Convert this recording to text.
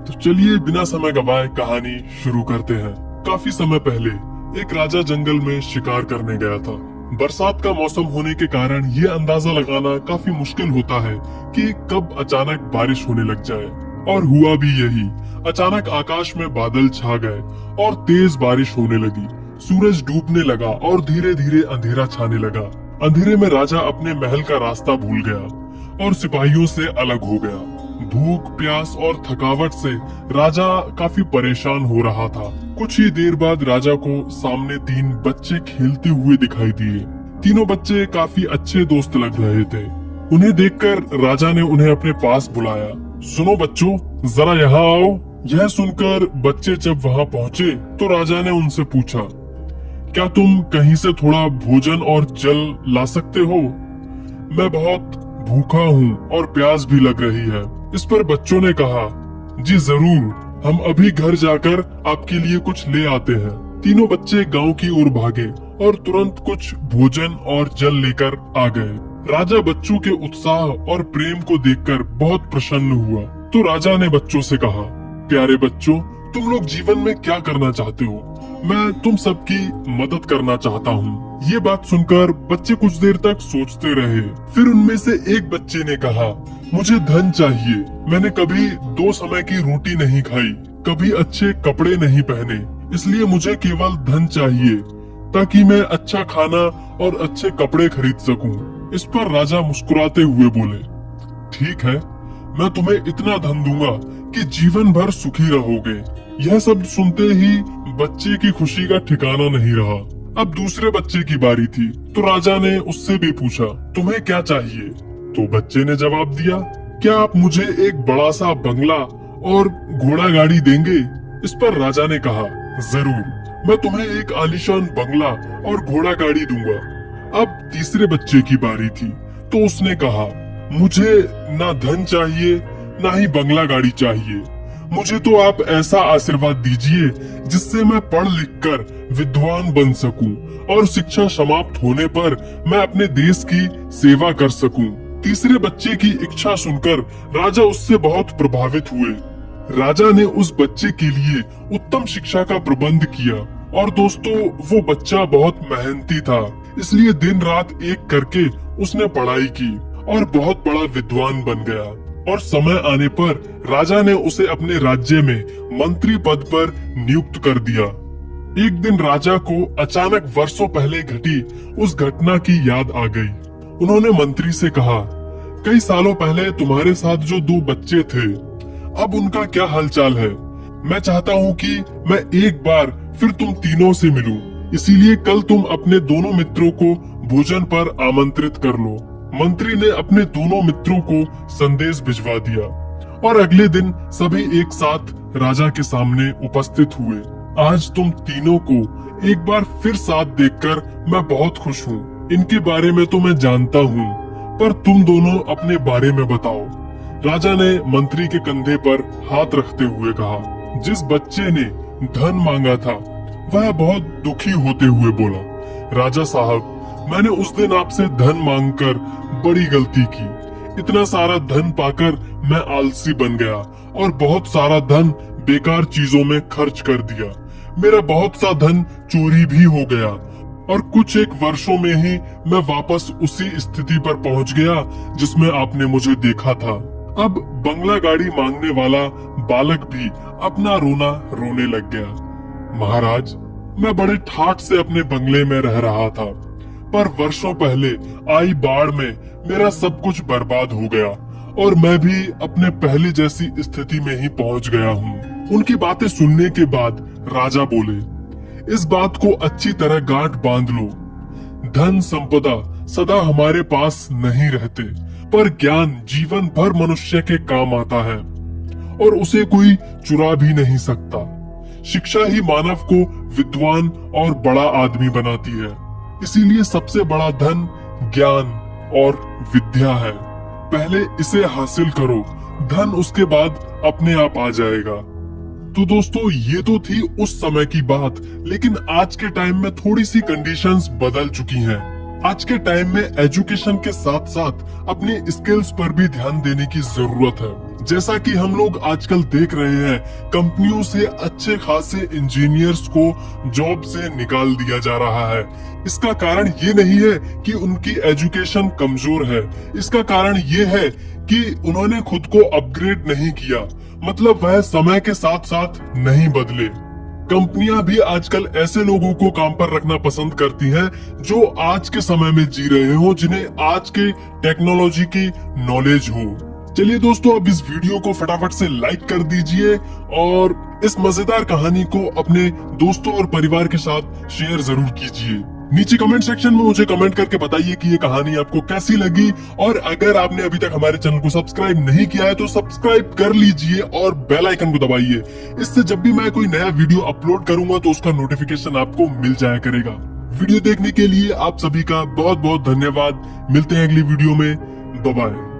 तो चलिए बिना समय गवाए कहानी शुरू करते हैं। काफी समय पहले एक राजा जंगल में शिकार करने गया था। बरसात का मौसम होने के कारण ये अंदाजा लगाना काफी मुश्किल होता है कि कब अचानक बारिश होने लग जाए, और हुआ भी यही। अचानक आकाश में बादल छा गए और तेज बारिश होने लगी। सूरज डूबने लगा और धीरे धीरे अंधेरा छाने लगा। अंधेरे में राजा अपने महल का रास्ता भूल गया और सिपाहियों से अलग हो गया। भूख, प्यास और थकावट से राजा काफी परेशान हो रहा था। कुछ ही देर बाद राजा को सामने 3 बच्चे खेलते हुए दिखाई दिए। तीनों बच्चे काफी अच्छे दोस्त लग रहे थे। उन्हें देखकर राजा ने उन्हें अपने पास बुलाया। सुनो बच्चों, जरा यहाँ आओ। यह सुनकर बच्चे जब वहाँ पहुँचे तो राजा ने उनसे पूछा, क्या तुम कहीं से थोड़ा भोजन और जल ला सकते हो? मैं बहुत भूखा हूँ और प्यास भी लग रही है। इस पर बच्चों ने कहा, जी जरूर, हम अभी घर जाकर आपके लिए कुछ ले आते हैं। तीनों बच्चे गांव की ओर भागे और तुरंत कुछ भोजन और जल लेकर आ गए। राजा बच्चों के उत्साह और प्रेम को देखकर बहुत प्रसन्न हुआ। तो राजा ने बच्चों से कहा, प्यारे बच्चों, तुम लोग जीवन में क्या करना चाहते हो? मैं तुम सबकी मदद करना चाहता हूँ। ये बात सुनकर बच्चे कुछ देर तक सोचते रहे। फिर उनमें से एक बच्चे ने कहा, मुझे धन चाहिए। मैंने कभी 2 समय की रोटी नहीं खाई, कभी अच्छे कपड़े नहीं पहने, इसलिए मुझे केवल धन चाहिए ताकि मैं अच्छा खाना और अच्छे कपड़े खरीद सकूं। इस पर राजा मुस्कुराते हुए बोले, ठीक है, मैं तुम्हें इतना धन दूंगा कि जीवन भर सुखी रहोगे। यह शब्द सुनते ही बच्चे की खुशी का ठिकाना नहीं रहा। अब दूसरे बच्चे की बारी थी तो राजा ने उससे भी पूछा, तुम्हें क्या चाहिए? तो बच्चे ने जवाब दिया, क्या आप मुझे एक बड़ा सा बंगला और घोड़ा गाड़ी देंगे? इस पर राजा ने कहा, जरूर, मैं तुम्हें एक आलीशान बंगला और घोड़ा गाड़ी दूंगा। अब तीसरे बच्चे की बारी थी तो उसने कहा, मुझे ना धन चाहिए ना ही बंगला गाड़ी चाहिए। मुझे तो आप ऐसा आशीर्वाद दीजिए जिससे मैं पढ़ लिख कर विद्वान बन सकूं और शिक्षा समाप्त होने पर मैं अपने देश की सेवा कर सकूं। तीसरे बच्चे की इच्छा सुनकर राजा उससे बहुत प्रभावित हुए। राजा ने उस बच्चे के लिए उत्तम शिक्षा का प्रबंध किया। और दोस्तों, वो बच्चा बहुत मेहनती था, इसलिए दिन रात एक करके उसने पढ़ाई की और बहुत बड़ा विद्वान बन गया। और समय आने पर राजा ने उसे अपने राज्य में मंत्री पद पर नियुक्त कर दिया। एक दिन राजा को अचानक वर्षों पहले घटी उस घटना की याद आ गई। उन्होंने मंत्री से कहा, कई सालों पहले तुम्हारे साथ जो 2 बच्चे थे, अब उनका क्या हालचाल है? मैं चाहता हूँ कि मैं एक बार फिर तुम तीनों से मिलूं। इसीलिए कल तुम अपने दोनों मित्रों को भोजन पर आमंत्रित कर लो। मंत्री ने अपने दोनों मित्रों को संदेश भिजवा दिया और अगले दिन सभी एक साथ राजा के सामने उपस्थित हुए। आज तुम तीनों को एक बार फिर साथ देखकर मैं बहुत खुश हूँ। इनके बारे में तो मैं जानता हूँ, पर तुम दोनों अपने बारे में बताओ। राजा ने मंत्री के कंधे पर हाथ रखते हुए कहा। जिस बच्चे ने धन मांगा था वह बहुत दुखी होते हुए बोला, राजा साहब, मैंने उस दिन आपसे धन मांगकर बड़ी गलती की। इतना सारा धन पाकर मैं आलसी बन गया और बहुत सारा धन बेकार चीजों में खर्च कर दिया। मेरा बहुत सा धन चोरी भी हो गया और कुछ एक वर्षों में ही मैं वापस उसी स्थिति पर पहुंच गया जिसमें आपने मुझे देखा था। अब बंगला गाड़ी मांगने वाला बालक भी अपना रोना रोने लग गया। महाराज, मैं बड़े ठाठ से अपने बंगले में रह रहा था, पर वर्षों पहले आई बाढ़ में मेरा सब कुछ बर्बाद हो गया और मैं भी अपने पहले जैसी स्थिति में ही पहुंच गया हूँ। उनकी बातें सुनने के बाद राजा बोले, इस बात को अच्छी तरह गांठ बांध लो। धन संपदा सदा हमारे पास नहीं रहते, पर ज्ञान जीवन भर मनुष्य के काम आता है और उसे कोई चुरा भी नहीं सकता। शिक्षा ही मानव को विद्वान और बड़ा आदमी बनाती है। इसीलिए सबसे बड़ा धन ज्ञान और विद्या है। पहले इसे हासिल करो, धन उसके बाद अपने आप आ जाएगा। तो दोस्तों, ये तो थी उस समय की बात, लेकिन आज के टाइम में थोड़ी सी कंडीशंस बदल चुकी हैं। आज के टाइम में एजुकेशन के साथ साथ अपनी स्किल्स पर भी ध्यान देने की जरूरत है। जैसा कि हम लोग आजकल देख रहे हैं, कंपनियों से अच्छे खासे इंजीनियर्स को जॉब से निकाल दिया जा रहा है। इसका कारण ये नहीं है कि उनकी एजुकेशन कमजोर है, इसका कारण ये है कि उन्होंने खुद को अपग्रेड नहीं किया, मतलब वह समय के साथ साथ नहीं बदले। कंपनियां भी आजकल ऐसे लोगों को काम पर रखना पसंद करती हैं जो आज के समय में जी रहे हो, जिन्हें आज के टेक्नोलॉजी की नॉलेज हो। चलिए दोस्तों, अब इस वीडियो को फटाफट से लाइक कर दीजिए और इस मजेदार कहानी को अपने दोस्तों और परिवार के साथ शेयर जरूर कीजिए। नीचे कमेंट सेक्शन में मुझे कमेंट करके बताइए कि ये कहानी आपको कैसी लगी, और अगर आपने अभी तक हमारे चैनल को सब्सक्राइब नहीं किया है तो सब्सक्राइब कर लीजिए और बेल आइकन को दबाइए। इससे जब भी मैं कोई नया वीडियो अपलोड करूंगा तो उसका नोटिफिकेशन आपको मिल जाया करेगा। वीडियो देखने के लिए आप सभी का बहुत बहुत धन्यवाद। मिलते हैं अगली वीडियो में। Bye bye.